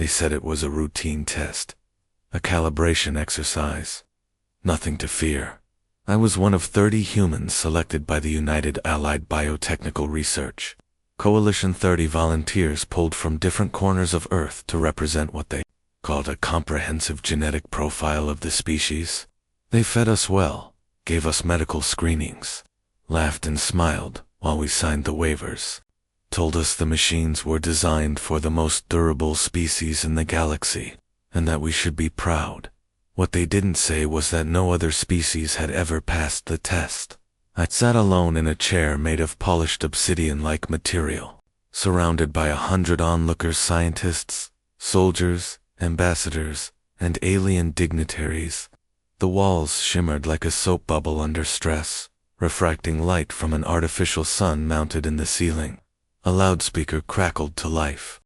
They said it was a routine test, a calibration exercise. Nothing to fear. I was one of 30 humans selected by the United Allied Biotechnical Research Coalition. 30 volunteers pulled from different corners of Earth to represent what they called a comprehensive genetic profile of the species. They fed us well, gave us medical screenings, laughed and smiled while we signed the waivers, told us the machines were designed for the most durable species in the galaxy, and that we should be proud. What they didn't say was that no other species had ever passed the test. I sat alone in a chair made of polished obsidian-like material, surrounded by 100 onlookers, scientists, soldiers, ambassadors, and alien dignitaries. The walls shimmered like a soap bubble under stress, refracting light from an artificial sun mounted in the ceiling. A loudspeaker crackled to life,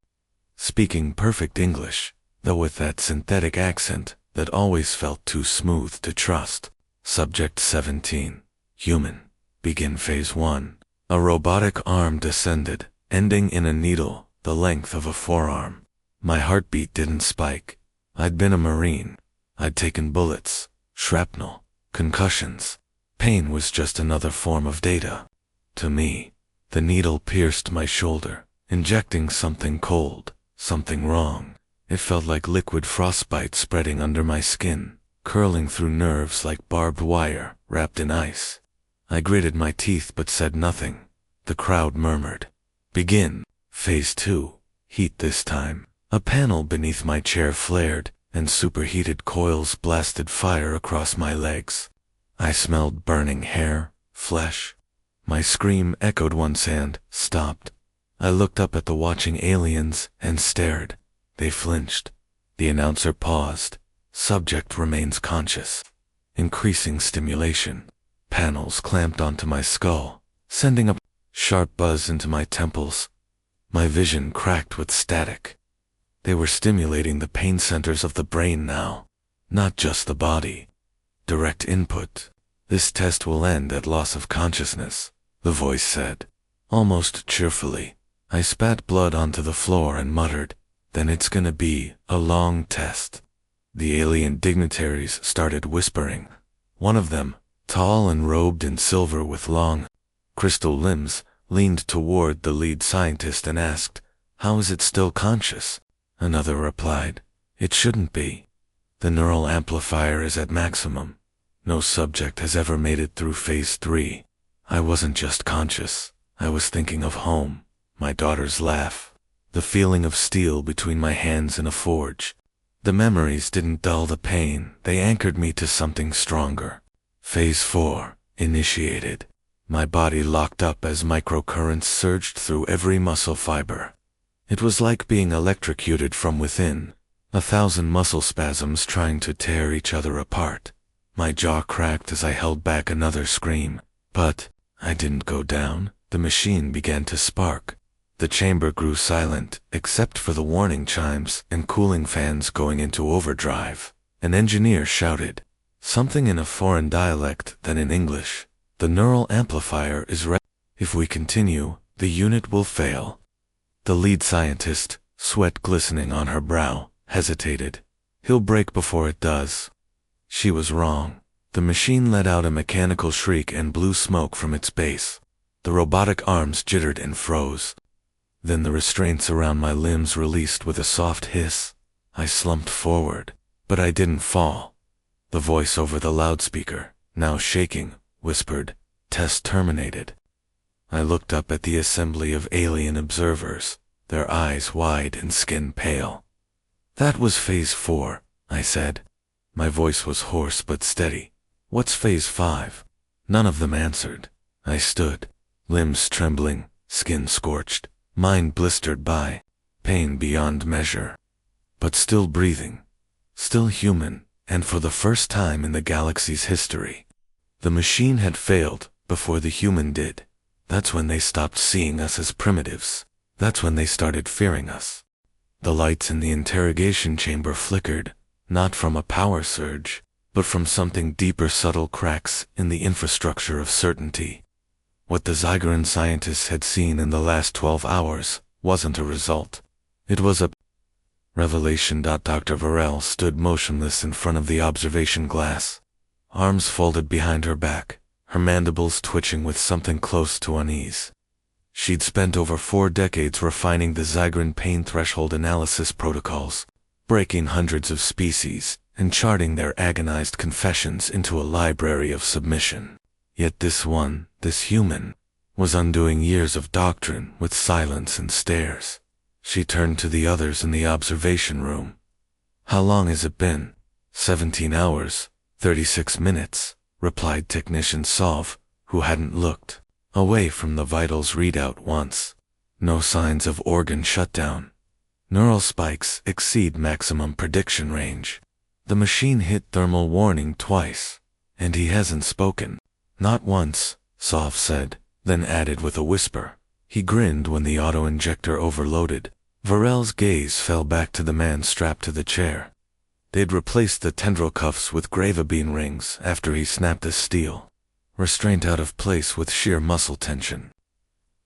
speaking perfect English, though with that synthetic accent that always felt too smooth to trust. Subject 17. Human. Begin Phase 1. A robotic arm descended, ending in a needle the length of a forearm. My heartbeat didn't spike. I'd been a Marine. I'd taken bullets, shrapnel, concussions. Pain was just another form of data. To me, the needle pierced my shoulder, injecting something cold, something wrong. It felt like liquid frostbite spreading under my skin, curling through nerves like barbed wire wrapped in ice. I gritted my teeth but said nothing. The crowd murmured. Begin. Phase 2. Heat this time. A panel beneath my chair flared, and superheated coils blasted fire across my legs. I smelled burning hair, flesh. My scream echoed once and stopped. I looked up at the watching aliens and stared. They flinched. The announcer paused. Subject remains conscious. Increasing stimulation. Panels clamped onto my skull, sending a sharp buzz into my temples. My vision cracked with static. They were stimulating the pain centers of the brain now, not just the body. Direct input. This test will end at loss of consciousness, the voice said, almost cheerfully. I spat blood onto the floor and muttered, then it's gonna be a long test. The alien dignitaries started whispering. One of them, tall and robed in silver with long, crystal limbs, leaned toward the lead scientist and asked, "How is it still conscious?" Another replied, "It shouldn't be. The neural amplifier is at maximum. No subject has ever made it through Phase 3. I wasn't just conscious. I was thinking of home, my daughter's laugh, the feeling of steel between my hands in a forge. The memories didn't dull the pain, they anchored me to something stronger. Phase 4. Initiated. My body locked up as microcurrents surged through every muscle fiber. It was like being electrocuted from within, 1,000 muscle spasms trying to tear each other apart. My jaw cracked as I held back another scream. But I didn't go down. The machine began to spark. The chamber grew silent, except for the warning chimes and cooling fans going into overdrive. An engineer shouted, something in a foreign dialect than in English. The neural amplifier is ready. If we continue, the unit will fail. The lead scientist, sweat glistening on her brow, hesitated. He'll break before it does. She was wrong. The machine let out a mechanical shriek and blew smoke from its base. The robotic arms jittered and froze. Then the restraints around my limbs released with a soft hiss. I slumped forward, but I didn't fall. The voice over the loudspeaker, now shaking, whispered, "Test terminated." I looked up at the assembly of alien observers, their eyes wide and skin pale. "That was Phase 4, I said. My voice was hoarse but steady. "What's Phase 5? None of them answered. I stood, limbs trembling, skin scorched, mind blistered by pain beyond measure, but still breathing, still human, and for the first time in the galaxy's history. The machine had failed before the human did. That's when they stopped seeing us as primitives. That's when they started fearing us. The lights in the interrogation chamber flickered, not from a power surge, but from something deeper, subtle cracks in the infrastructure of certainty. What the Zygeran scientists had seen in the last 12 hours wasn't a result. It was a Revelation. Dr. Varel stood motionless in front of the observation glass, arms folded behind her back, her mandibles twitching with something close to unease. She'd spent over 4 decades refining the Zygrin pain threshold analysis protocols, breaking hundreds of species, and charting their agonized confessions into a library of submission. Yet this human, was undoing years of doctrine with silence and stares. She turned to the others in the observation room. "How long has it been?" 17 hours, 36 minutes, replied Technician Sov, who hadn't looked away from the vitals readout once. No signs of organ shutdown. Neural spikes exceed maximum prediction range. The machine hit thermal warning twice, and he hasn't spoken. Not once, Sov said, then added with a whisper. He grinned when the auto-injector overloaded. Varel's gaze fell back to the man strapped to the chair. They'd replaced the tendril cuffs with gravabene rings after he snapped the steel, restraint out of place with sheer muscle tension.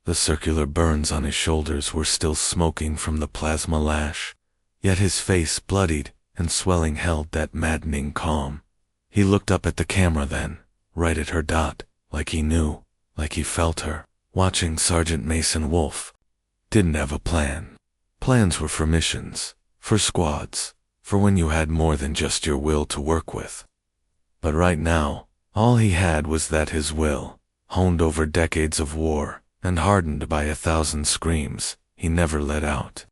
The circular burns on his shoulders were still smoking from the plasma lash, yet his face, bloodied and swelling, held that maddening calm. He looked up at the camera then, right at her, like he knew, like he felt her, watching Sergeant Mason Wolfe. Didn't have a plan. Plans were for missions, for squads, for when you had more than just your will to work with. But right now, all he had was his will, honed over decades of war, and hardened by 1,000 screams he never let out.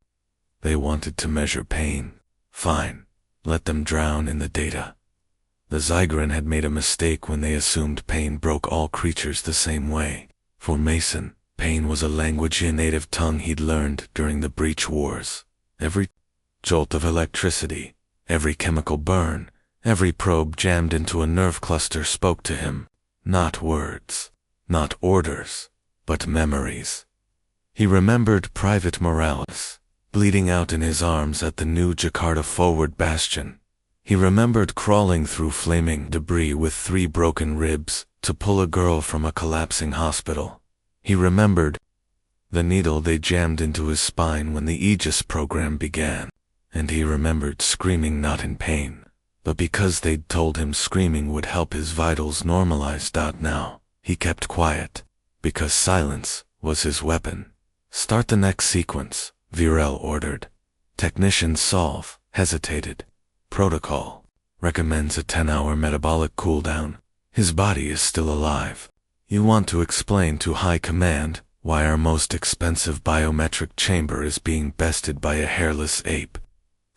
They wanted to measure pain. Fine, let them drown in the data. The Zygrin had made a mistake when they assumed pain broke all creatures the same way. For Mason, pain was a language, a native tongue he'd learned during the breach wars. Every jolt of electricity, every chemical burn, every probe jammed into a nerve cluster spoke to him. Not words, not orders, but memories. He remembered Private Morales, bleeding out in his arms at the new Jakarta forward bastion. He remembered crawling through flaming debris with 3 broken ribs to pull a girl from a collapsing hospital. He remembered the needle they jammed into his spine when the Aegis program began. And he remembered screaming, not in pain, but because they'd told him screaming would help his vitals normalize. Now, he kept quiet, because silence was his weapon. "Start the next sequence," Varel ordered. Technician Sov hesitated. "Protocol recommends a 10-hour metabolic cooldown. His body is still alive. You want to explain to High Command why our most expensive biometric chamber is being bested by a hairless ape."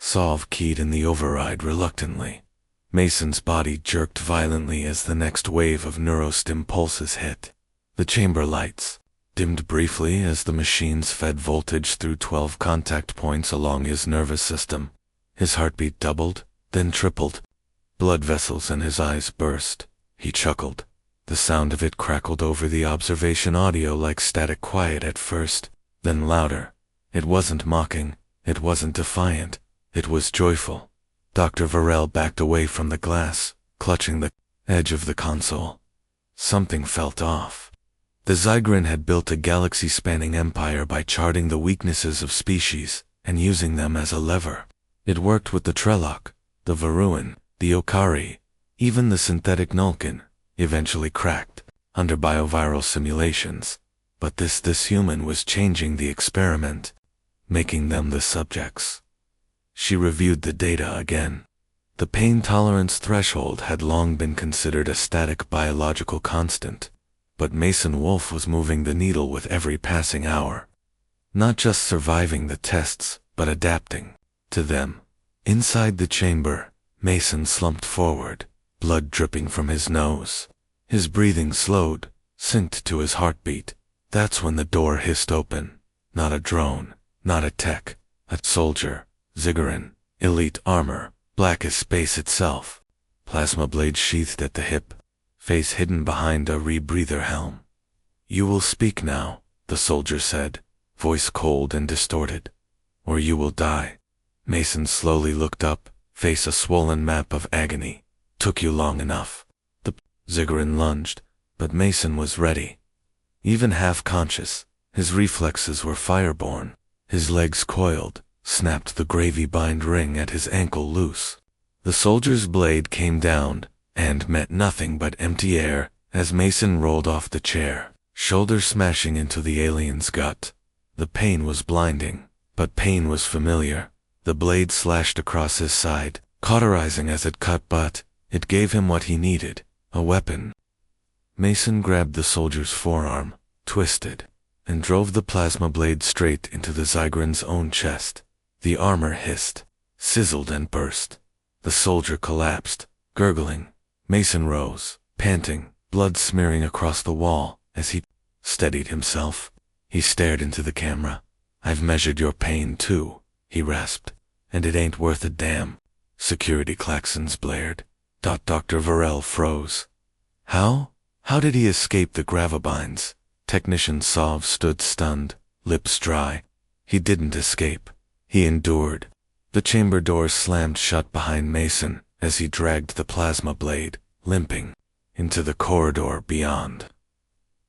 Sov keyed in the override reluctantly. Mason's body jerked violently as the next wave of neurostim pulses hit. The chamber lights dimmed briefly as the machines fed voltage through 12 contact points along his nervous system. His heartbeat doubled, then tripled. Blood vessels in his eyes burst. He chuckled. The sound of it crackled over the observation audio like static quiet at first, then louder. It wasn't mocking, it wasn't defiant, it was joyful. Dr. Varel backed away from the glass, clutching the edge of the console. Something felt off. The Zygrin had built a galaxy-spanning empire by charting the weaknesses of species and using them as a lever. It worked with the Trelloc, the Varuan, the Okari, even the synthetic Nulkin, eventually cracked under bioviral simulations. But this human was changing the experiment, making them the subjects. She reviewed the data again. The pain tolerance threshold had long been considered a static biological constant, but Mason Wolfe was moving the needle with every passing hour. Not just surviving the tests, but adapting to them. Inside the chamber, Mason slumped forward, blood dripping from his nose. His breathing slowed, synced to his heartbeat. That's when the door hissed open. Not a drone, not a tech, a soldier. Zygrin, elite armor, black as space itself. Plasma blade sheathed at the hip, face hidden behind a rebreather helm. "You will speak now," the soldier said, voice cold and distorted. "Or you will die." Mason slowly looked up, face a swollen map of agony. "Took you long enough." The Zygrin lunged, but Mason was ready. Even half-conscious, his reflexes were fireborn. His legs coiled, snapped the gravy-bind ring at his ankle loose. The soldier's blade came down and met nothing but empty air as Mason rolled off the chair, shoulder smashing into the alien's gut. The pain was blinding, but pain was familiar. The blade slashed across his side, cauterizing as it cut, but it gave him what he needed, a weapon. Mason grabbed the soldier's forearm, twisted, and drove the plasma blade straight into the Zygron's own chest. The armor hissed, sizzled, and burst. The soldier collapsed, gurgling. Mason rose, panting, blood smearing across the wall. As he steadied himself, he stared into the camera. "I've measured your pain too," he rasped, "and it ain't worth a damn." Security klaxons blared. Dr. Varel froze. How did he escape the gravibinds? Technician Sov stood stunned, lips dry. He didn't escape. He endured. The chamber doors slammed shut behind Mason as he dragged the plasma blade, limping, into the corridor beyond.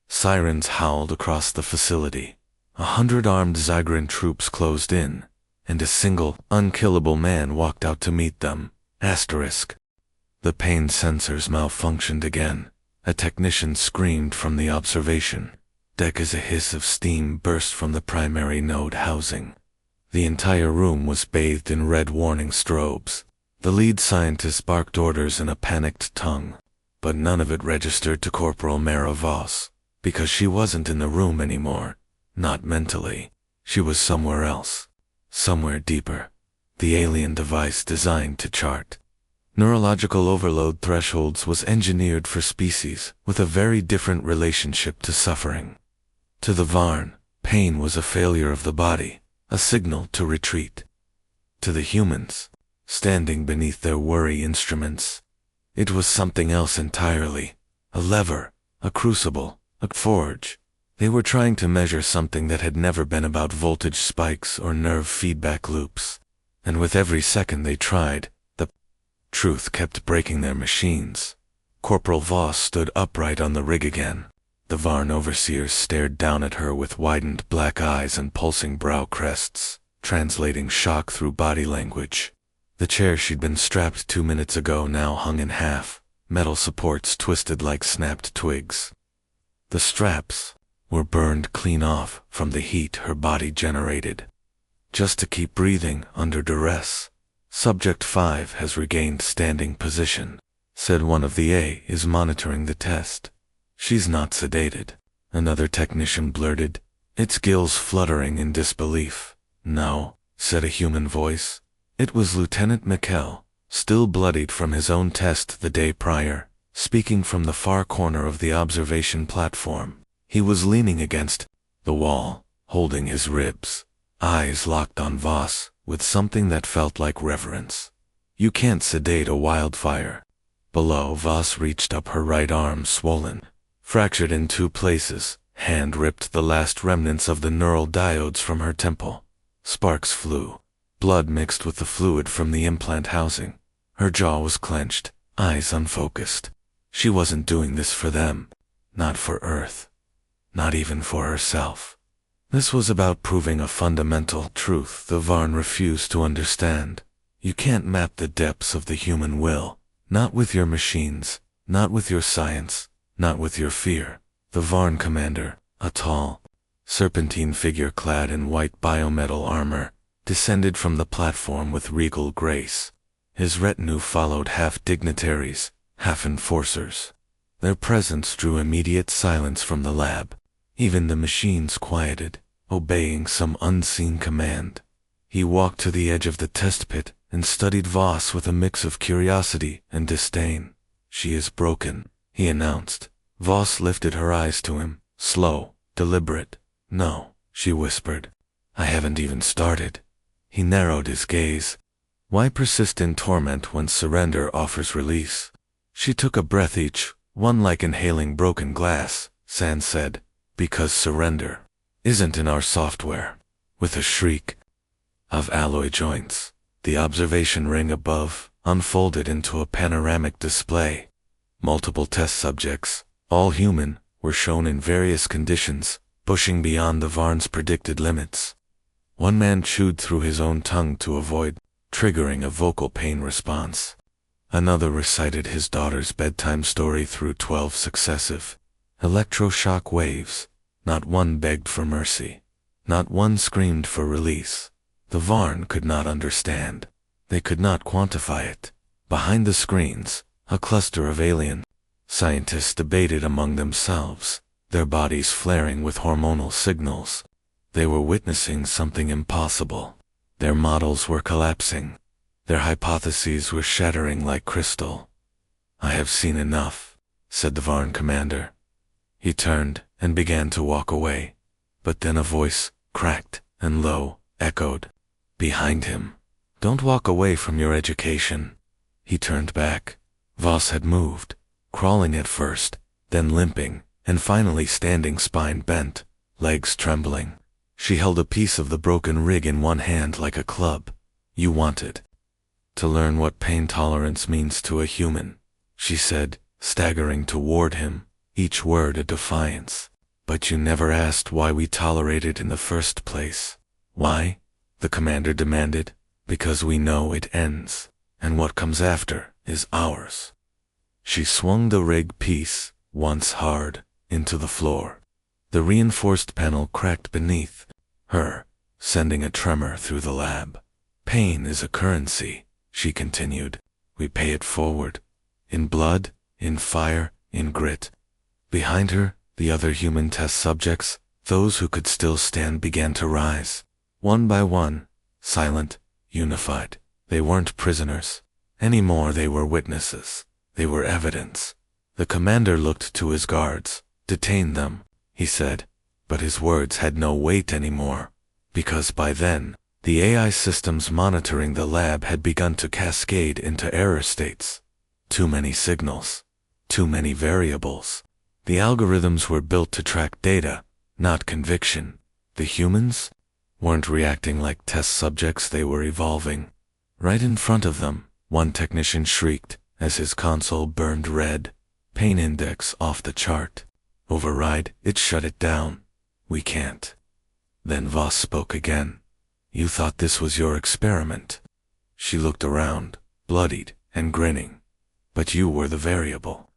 Sirens howled across the facility. 100 armed Zygron troops closed in, and a single, unkillable man walked out to meet them. Asterisk. The pain sensors malfunctioned again. A technician screamed from the observation deck as a hiss of steam burst from the primary node housing. The entire room was bathed in red warning strobes. The lead scientist barked orders in a panicked tongue, but none of it registered to Corporal Mara Voss, because she wasn't in the room anymore. Not mentally. She was somewhere else. Somewhere deeper. The alien device designed to chart neurological overload thresholds was engineered for species with a very different relationship to suffering. To the Varn, pain was a failure of the body, a signal to retreat. To the humans, standing beneath their worry instruments, it was something else entirely. A lever, a crucible, a forge. They were trying to measure something that had never been about voltage spikes or nerve feedback loops. And with every second they tried, the truth kept breaking their machines. Corporal Voss stood upright on the rig again. The Varn overseers stared down at her with widened black eyes and pulsing brow crests, translating shock through body language. The chair she'd been strapped 2 minutes ago now hung in half, metal supports twisted like snapped twigs. The straps were burned clean off from the heat her body generated, just to keep breathing under duress. "Subject 5 has regained standing position," said one of the A is monitoring the test. "She's not sedated," another technician blurted, its gills fluttering in disbelief. "No," said a human voice. It was Lieutenant Mikkel, still bloodied from his own test the day prior, speaking from the far corner of the observation platform. He was leaning against the wall, holding his ribs, eyes locked on Voss, with something that felt like reverence. "You can't sedate a wildfire." Below, Voss reached up her right arm, swollen, fractured in 2 places. Hand ripped the last remnants of the neural diodes from her temple. Sparks flew. Blood mixed with the fluid from the implant housing. Her jaw was clenched, eyes unfocused. She wasn't doing this for them. Not for Earth. Not even for herself. This was about proving a fundamental truth the Varn refused to understand. You can't map the depths of the human will. Not with your machines. Not with your science. Not with your fear. The Varn commander, a tall, serpentine figure clad in white biometal armor, descended from the platform with regal grace. His retinue followed half dignitaries, half enforcers. Their presence drew immediate silence from the lab. Even the machines quieted, obeying some unseen command. He walked to the edge of the test pit and studied Voss with a mix of curiosity and disdain. "She is broken," he announced. Voss lifted her eyes to him, slow, deliberate. "No," she whispered. "I haven't even started." He narrowed his gaze. Why persist in torment when surrender offers release? She took a breath each, one like inhaling broken glass. Sand said, "Because surrender isn't in our software." With a shriek of alloy joints, the observation ring above unfolded into a panoramic display. Multiple test subjects, all human, were shown in various conditions, pushing beyond the Varn's predicted limits. One man chewed through his own tongue to avoid triggering a vocal pain response. Another recited his daughter's bedtime story through 12 successive electroshock waves. Not one begged for mercy. Not one screamed for release. The Varn could not understand. They could not quantify it. Behind the screens, a cluster of alien scientists debated among themselves, their bodies flaring with hormonal signals. They were witnessing something impossible. Their models were collapsing. Their hypotheses were shattering like crystal. "I have seen enough," said the Varn commander. He turned and began to walk away. But then a voice, cracked and low, echoed behind him. "Don't walk away from your education." He turned back. Voss had moved, crawling at first, then limping, and finally standing spine bent, legs trembling. She held a piece of the broken rig in one hand like a club. "You wanted to learn what pain tolerance means to a human," she said, staggering toward him, each word a defiance. "But you never asked why we tolerate it in the first place." "Why?" the commander demanded. "Because we know it ends, and what comes after is ours." She swung the rig piece, once hard, into the floor. The reinforced panel cracked beneath her, sending a tremor through the lab. "Pain is a currency," she continued. "We pay it forward. In blood, in fire, in grit." Behind her, the other human test subjects, those who could still stand, began to rise. One by one, silent, unified. They weren't prisoners anymore. They were witnesses. They were evidence. The commander looked to his guards. "Detain them," he said. But his words had no weight anymore, because by then, the AI systems monitoring the lab had begun to cascade into error states. Too many signals. Too many variables. The algorithms were built to track data, not conviction. The humans weren't reacting like test subjects. They were evolving. Right in front of them, one technician shrieked as his console burned red. "Pain index off the chart. Override it, shut it down. We can't." Then Voss spoke again. "You thought this was your experiment." She looked around, bloodied and grinning. "But you were the variable."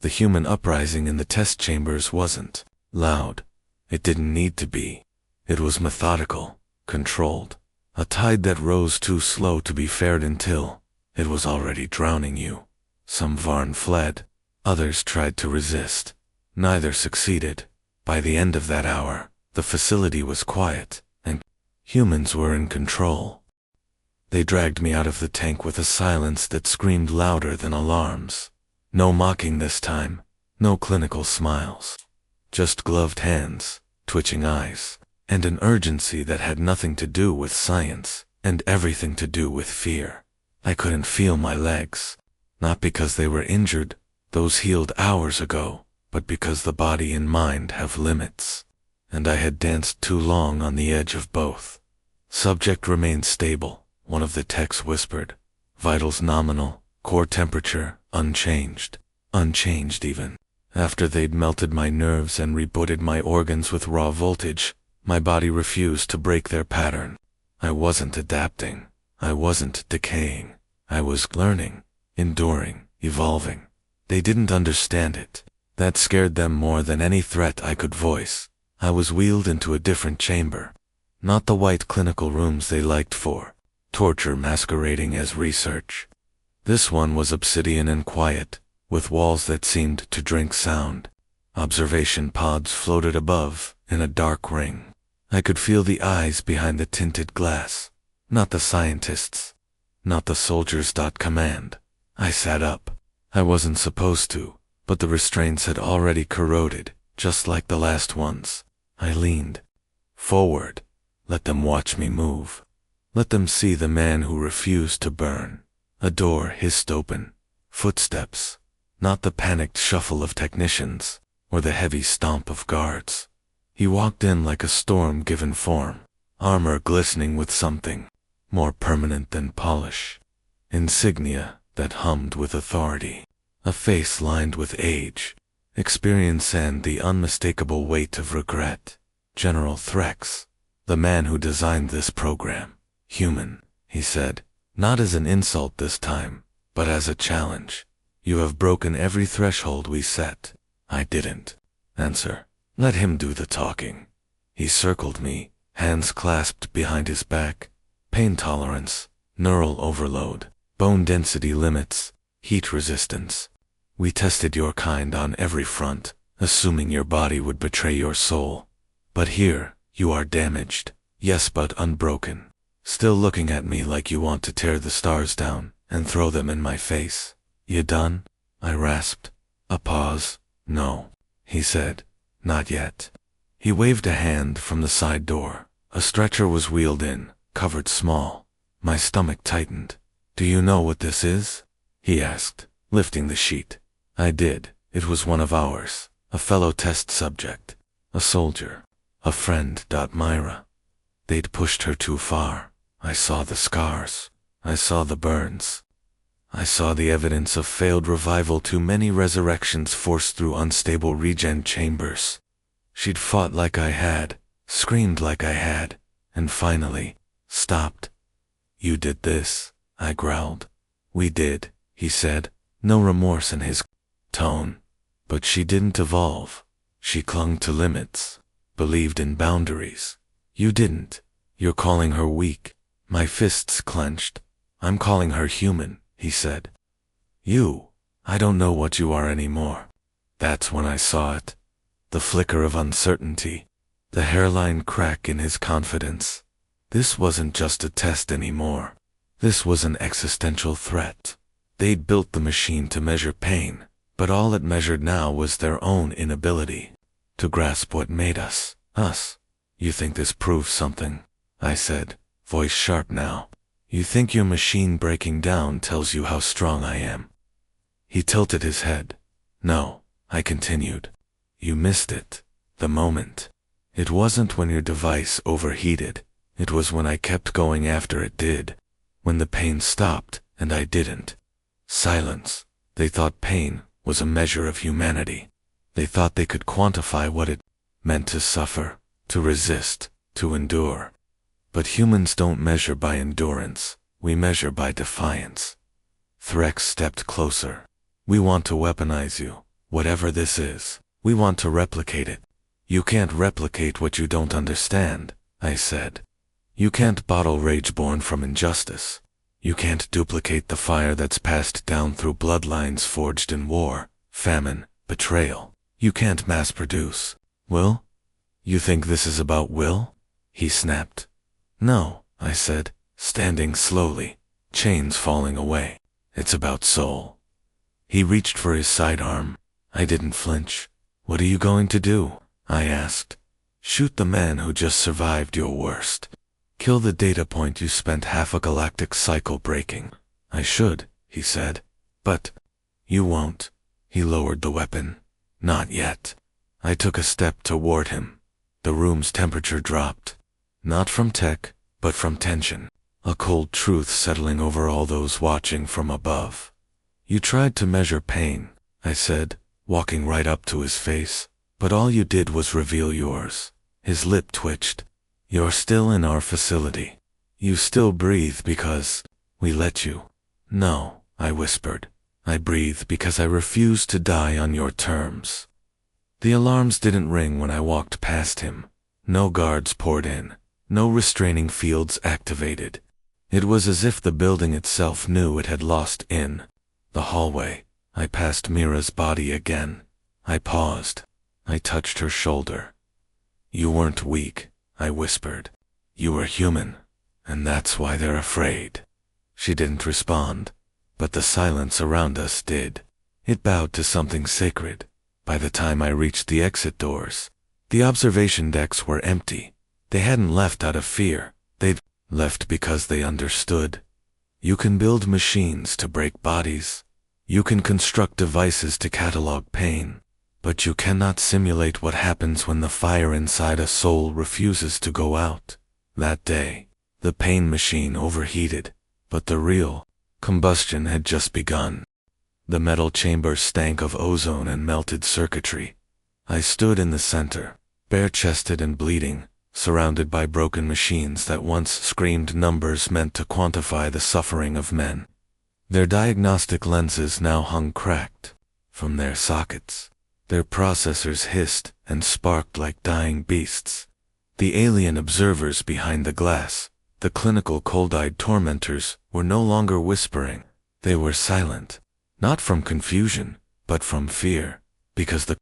The human uprising in the test chambers wasn't loud. It didn't need to be. It was methodical, controlled. A tide that rose too slow to be faired until it was already drowning you. Some Varn fled. Others tried to resist. Neither succeeded. By the end of that hour, the facility was quiet, and humans were in control. They dragged me out of the tank with a silence that screamed louder than alarms. No mocking this time, no clinical smiles. Just gloved hands, twitching eyes, and an urgency that had nothing to do with science, and everything to do with fear. I couldn't feel my legs. Not because they were injured, those healed hours ago, but because the body and mind have limits. And I had danced too long on the edge of both. "Subject remained stable," one of the techs whispered. "Vitals nominal, core temperature unchanged." Unchanged even. After they'd melted my nerves and rebooted my organs with raw voltage, my body refused to break their pattern. I wasn't adapting. I wasn't decaying. I was learning, enduring, evolving. They didn't understand it. That scared them more than any threat I could voice. I was wheeled into a different chamber. Not the white clinical rooms they liked for torture masquerading as research. This one was obsidian and quiet, with walls that seemed to drink sound. Observation pods floated above, in a dark ring. I could feel the eyes behind the tinted glass. Not the scientists. Not the soldiers. Command. I sat up. I wasn't supposed to, but the restraints had already corroded, just like the last ones. I leaned forward. Let them watch me move. Let them see the man who refused to burn. A door hissed open. Footsteps. Not the panicked shuffle of technicians, or the heavy stomp of guards. He walked in like a storm given form, armor glistening with something more permanent than polish. Insignia that hummed with authority. A face lined with age, experience and the unmistakable weight of regret. General Threx. The man who designed this program. Human, he said, not as an insult this time, but as a challenge. You have broken every threshold we set. I didn't. Answer. Let him do the talking. He circled me, hands clasped behind his back. Pain tolerance, neural overload, bone density limits, heat resistance. We tested your kind on every front, assuming your body would betray your soul. But here, you are damaged, yes but unbroken. Still looking at me like you want to tear the stars down and throw them in my face. You done? I rasped. A pause. No, he said. Not yet. He waved a hand from the side door. A stretcher was wheeled in, covered small. My stomach tightened. Do you know what this is? He asked, lifting the sheet. I did. It was one of ours, a fellow test subject, a soldier, a friend. Myra. They'd pushed her too far. I saw the scars. I saw the burns. I saw the evidence of failed revival, too many resurrections forced through unstable regen chambers. She'd fought like I had, screamed like I had, and finally, stopped. You did this, I growled. We did, he said, no remorse in his tone. But she didn't evolve. She clung to limits, believed in boundaries. You didn't. You're calling her weak. My fists clenched. I'm calling her human, he said. I don't know what you are anymore. That's when I saw it. The flicker of uncertainty, the hairline crack in his confidence. This wasn't just a test anymore. This was an existential threat. They'd built the machine to measure pain, but all it measured now was their own inability to grasp what made us, us. You think this proves something? I said, voice sharp now. You think your machine breaking down tells you how strong I am? He tilted his head. No, I continued. You missed it. The moment. It wasn't when your device overheated. It was when I kept going after it did. When the pain stopped, and I didn't. Silence. They thought pain was a measure of humanity. They thought they could quantify what it meant to suffer, to resist, to endure. But humans don't measure by endurance. We measure by defiance. Threx stepped closer. We want to weaponize you, whatever this is. We want to replicate it. You can't replicate what you don't understand, I said. You can't bottle rage born from injustice. You can't duplicate the fire that's passed down through bloodlines forged in war, famine, betrayal. You can't mass produce. Will? You think this is about will? He snapped. No, I said, standing slowly, chains falling away. It's about soul. He reached for his sidearm. I didn't flinch. What are you going to do? I asked. Shoot the man who just survived your worst. Kill the data point you spent half a galactic cycle breaking. I should, he said. But you won't. He lowered the weapon. Not yet. I took a step toward him. The room's temperature dropped. Not from tech, but from tension. A cold truth settling over all those watching from above. You tried to measure pain, I said, walking right up to his face. But all you did was reveal yours. His lip twitched. You're still in our facility. You still breathe because we let you. No, I whispered. I breathe because I refuse to die on your terms. The alarms didn't ring when I walked past him. No guards poured in. No restraining fields activated. It was as if the building itself knew it had lost in. The hallway. I passed Mira's body again. I paused. I touched her shoulder. You weren't weak, I whispered. You were human, and that's why they're afraid. She didn't respond, but the silence around us did. It bowed to something sacred. By the time I reached the exit doors, the observation decks were empty. They hadn't left out of fear. They'd left because they understood. You can build machines to break bodies. You can construct devices to catalog pain. But you cannot simulate what happens when the fire inside a soul refuses to go out. That day, the pain machine overheated, but the real combustion had just begun. The metal chamber stank of ozone and melted circuitry. I stood in the center, bare-chested and bleeding, surrounded by broken machines that once screamed numbers meant to quantify the suffering of men. Their diagnostic lenses now hung cracked from their sockets. Their processors hissed and sparked like dying beasts. The alien observers behind the glass, the clinical cold-eyed tormentors, were no longer whispering. They were silent, not from confusion, but from fear, because the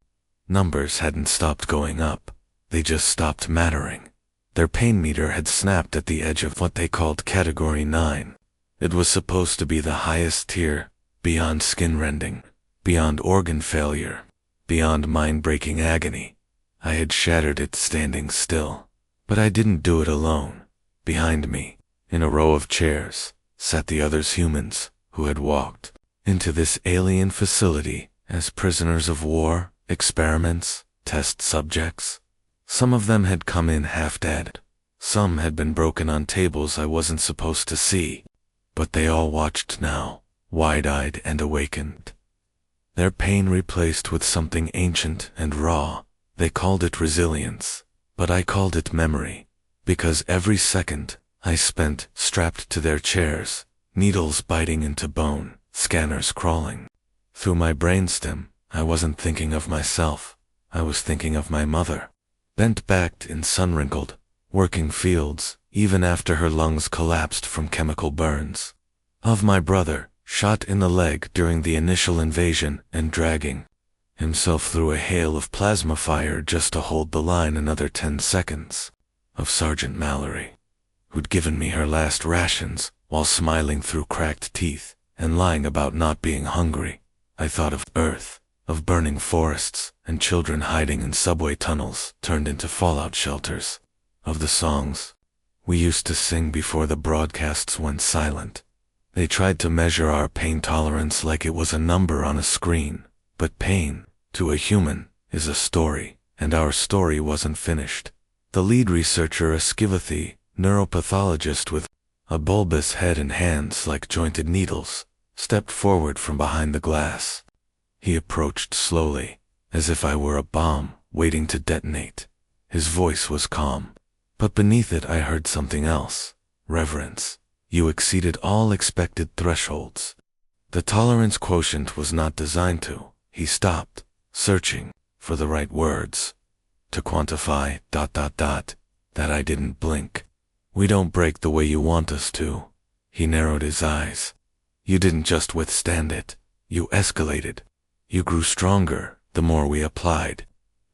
numbers hadn't stopped going up. They just stopped mattering. Their pain meter had snapped at the edge of what they called Category 9. It was supposed to be the highest tier, beyond skin-rending, beyond organ failure, beyond mind-breaking agony. I had shattered it standing still. But I didn't do it alone. Behind me, in a row of chairs, sat the others humans who had walked into this alien facility as prisoners of war, experiments, test subjects. Some of them had come in half dead. Some had been broken on tables I wasn't supposed to see. But they all watched now, wide-eyed and awakened. Their pain replaced with something ancient and raw. They called it resilience, but I called it memory, because every second I spent strapped to their chairs, needles biting into bone, scanners crawling through my brainstem, I wasn't thinking of myself. I was thinking of my mother, bent-backed in sun-wrinkled, working fields, even after her lungs collapsed from chemical burns. Of my brother, shot in the leg during the initial invasion and dragging himself through a hail of plasma fire just to hold the line another 10 seconds. Of Sergeant Mallory, who'd given me her last rations while smiling through cracked teeth and lying about not being hungry. I thought of Earth, of burning forests and children hiding in subway tunnels turned into fallout shelters. Of the songs we used to sing before the broadcasts went silent. They tried to measure our pain tolerance like it was a number on a screen. But pain, to a human, is a story, and our story wasn't finished. The lead researcher, a scifishortstory neuropathologist with a bulbous head and hands like jointed needles, stepped forward from behind the glass. He approached slowly, as if I were a bomb waiting to detonate. His voice was calm, but beneath it I heard something else. Reverence. You exceeded all expected thresholds. The tolerance quotient was not designed to. He stopped, searching for the right words. To quantify ... that I didn't blink. We don't break the way you want us to. He narrowed his eyes. You didn't just withstand it. You escalated. You grew stronger the more we applied.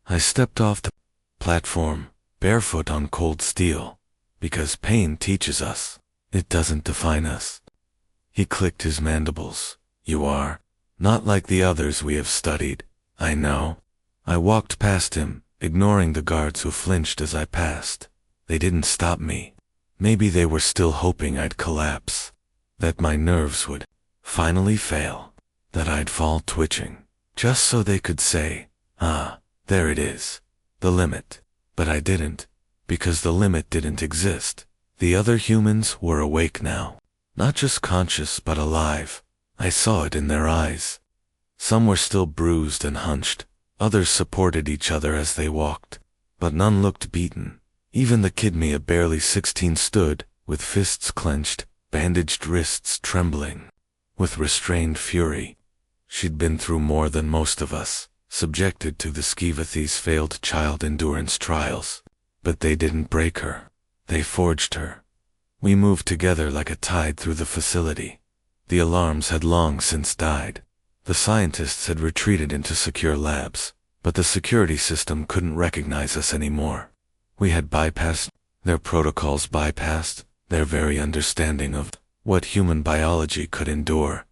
I stepped off the platform, barefoot on cold steel, because pain teaches us. It doesn't define us. He clicked his mandibles. You are not like the others we have studied. I know. I walked past him, ignoring the guards who flinched as I passed. They didn't stop me. Maybe they were still hoping I'd collapse, that my nerves would finally fail, that I'd fall twitching, just so they could say, ah, there it is, the limit. But I didn't, because the limit didn't exist. The other humans were awake now, not just conscious but alive. I saw it in their eyes. Some were still bruised and hunched. Others supported each other as they walked, but none looked beaten. Even the kid me, a barely 16, stood, with fists clenched, bandaged wrists trembling, with restrained fury. She'd been through more than most of us, subjected to the Scifith's failed child endurance trials. But they didn't break her. They forged her. We moved together like a tide through the facility. The alarms had long since died. The scientists had retreated into secure labs, but the security system couldn't recognize us anymore. We had bypassed their protocols, bypassed their very understanding of what human biology could endure.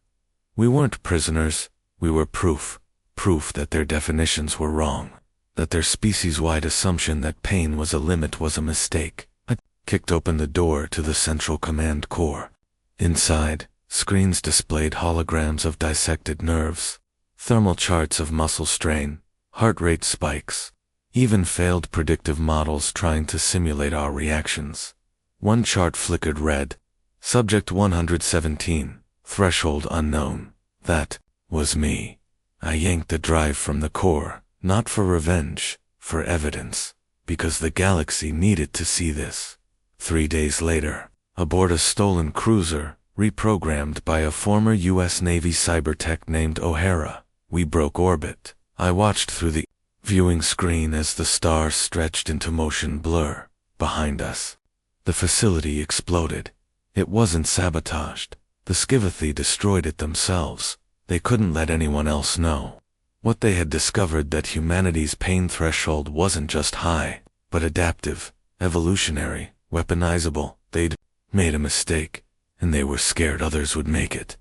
We weren't prisoners, we were proof that their definitions were wrong, that their species-wide assumption that pain was a limit was a mistake. I kicked open the door to the central command core. Inside, screens displayed holograms of dissected nerves, thermal charts of muscle strain, heart rate spikes, even failed predictive models trying to simulate our reactions. One chart flickered red. Subject 117, threshold unknown. That was me. I yanked the drive from the core, not for revenge, for evidence. because the galaxy needed to see this. 3 days later, aboard a stolen cruiser, reprogrammed by a former U.S. Navy cybertech named O'Hara, we broke orbit. I watched through the viewing screen as the stars stretched into motion blur behind us. The facility exploded. It wasn't sabotaged. The Scififi destroyed it themselves. They couldn't let anyone else know. What they had discovered that humanity's pain threshold wasn't just high, but adaptive, evolutionary, weaponizable. They'd made a mistake, and they were scared others would make it,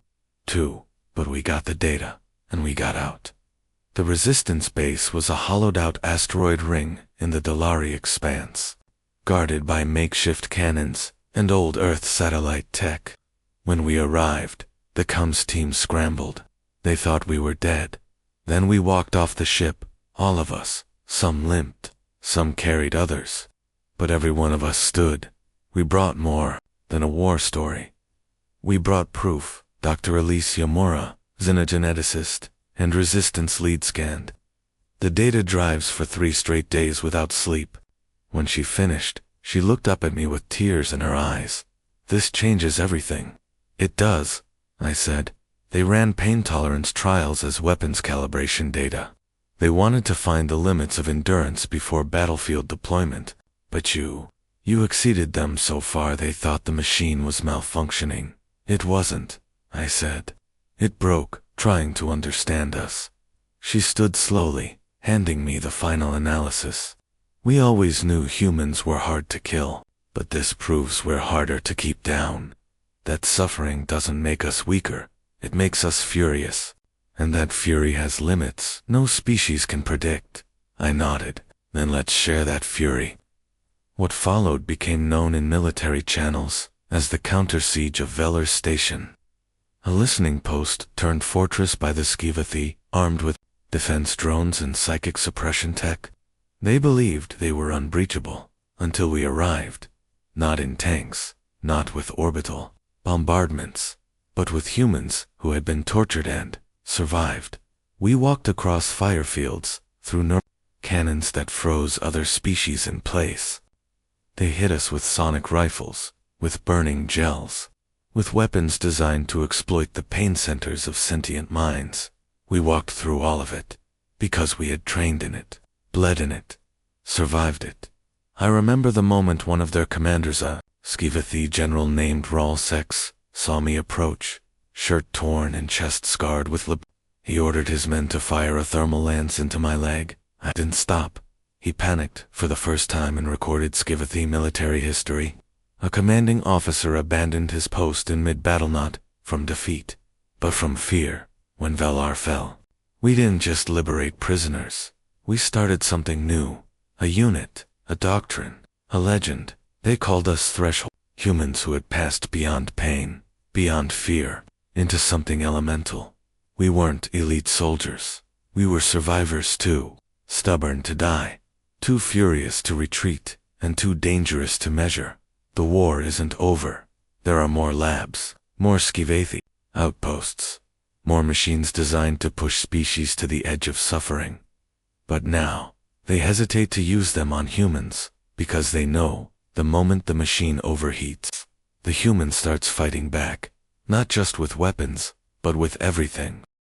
too. But we got the data, and we got out. The resistance base was a hollowed-out asteroid ring in the Dalari expanse, guarded by makeshift cannons and old Earth satellite tech. When we arrived, the comms team scrambled. They thought we were dead. Then we walked off the ship, all of us. Some limped, some carried others. But every one of us stood. We brought more than a war story. We brought proof. Dr. Elise Yamura, xenogeneticist, and resistance lead scanned the data drives for 3 straight days without sleep. When she finished, she looked up at me with tears in her eyes. "This changes everything." "It does," I said. They ran pain tolerance trials as weapons calibration data. They wanted to find the limits of endurance before battlefield deployment. But you exceeded them so far they thought the machine was malfunctioning. "It wasn't," I said. "It broke, trying to understand us." She stood slowly, handing me the final analysis. "We always knew humans were hard to kill, but this proves we're harder to keep down. That suffering doesn't make us weaker, it makes us furious. And that fury has limits no species can predict." I nodded. "Then let's share that fury." What followed became known in military channels as the counter-siege of Veller Station, a listening post turned fortress by the Scififi, armed with defense drones and psychic suppression tech. They believed they were unbreachable, until we arrived. Not in tanks, not with orbital bombardments, but with humans who had been tortured and survived. We walked across fire fields, through cannons that froze other species in place. They hit us with sonic rifles, with burning gels, with weapons designed to exploit the pain centers of sentient minds. We walked through all of it, because we had trained in it, bled in it, survived it. I remember the moment one of their commanders, a Scififi general named Raul Sex, saw me approach, shirt torn and chest scarred with He ordered his men to fire a thermal lance into my leg. I didn't stop. He panicked for the first time in recorded Scififi military history. A commanding officer abandoned his post in mid-battle, not from defeat, but from fear. When Valar fell, we didn't just liberate prisoners. We started something new. A unit, a doctrine, a legend. They called us threshold humans who had passed beyond pain, beyond fear, into something elemental. We weren't elite soldiers. We were survivors too, stubborn to die, too furious to retreat, and too dangerous to measure. The war isn't over. There are more labs, more Scififi outposts, more machines designed to push species to the edge of suffering. But now, they hesitate to use them on humans, because they know, the moment the machine overheats, the human starts fighting back, not just with weapons, but with everything.